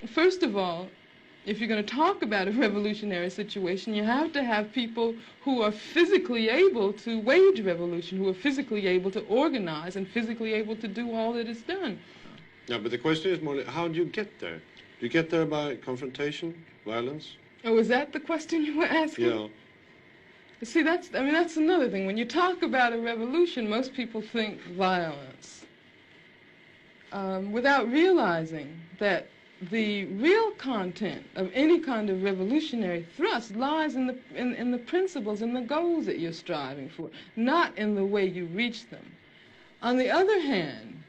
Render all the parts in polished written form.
first of all, if you're going to talk about a revolutionary situation, you have to have people who are physically able to wage revolution, who are physically able to organize and physically able to do all that is done. Yeah, but the question is more, how do you get there? Do you get there by confrontation, violence? Oh, is that the question you were asking? Yeah. See, that's another thing. When you talk about a revolution, most people think violence, without realizing that the real content of any kind of revolutionary thrust lies in the principles and the goals that you're striving for, not in the way you reach them. On the other hand,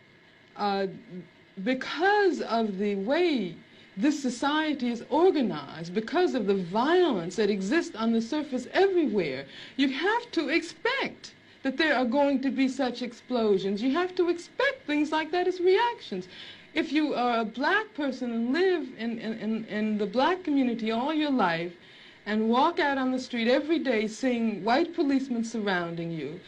because of the way this society is organized, because of the violence that exists on the surface everywhere, you have to expect that there are going to be such explosions. You have to expect things like that as reactions. If you are a black person and live in the black community all your life and walk out on the street every day seeing white policemen surrounding you,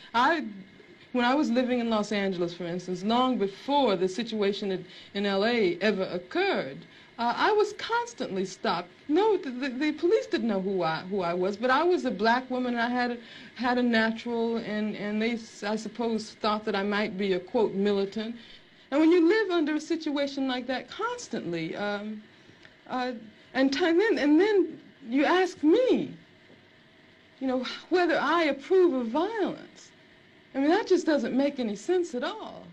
when I was living in Los Angeles, for instance, long before the situation in LA ever occurred, I was constantly stopped. No, the police didn't know who I was, but I was a black woman and I had a natural, and they, I suppose, thought that I might be a, quote, militant. And when you live under a situation like that constantly, and then you ask me, you know, whether I approve of violence. I mean, that just doesn't make any sense at all.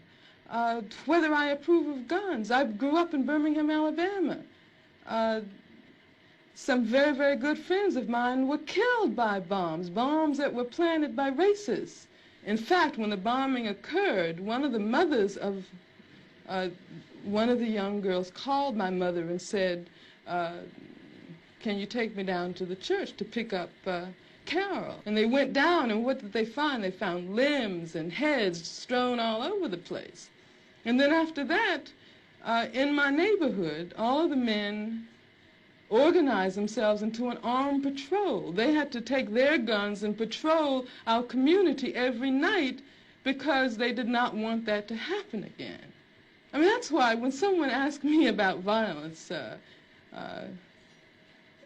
Whether I approve of guns. I grew up in Birmingham, Alabama. Some very, very good friends of mine were killed by bombs that were planted by racists. In fact, when the bombing occurred, one of the mothers of one of the young girls called my mother and said, can you take me down to the church to pick up Carol? And they went down, and what did they find? They found limbs and heads strewn all over the place. And then after that, in my neighborhood, all of the men organized themselves into an armed patrol. They had to take their guns and patrol our community every night because they did not want that to happen again. I mean, that's why when someone asks me about violence,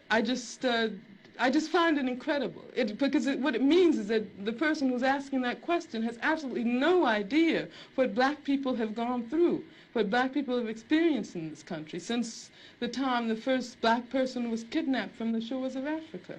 I just find it incredible. Because what it means is that the person who's asking that question has absolutely no idea what black people have gone through, what black people have experienced in this country since the time the first black person was kidnapped from the shores of Africa.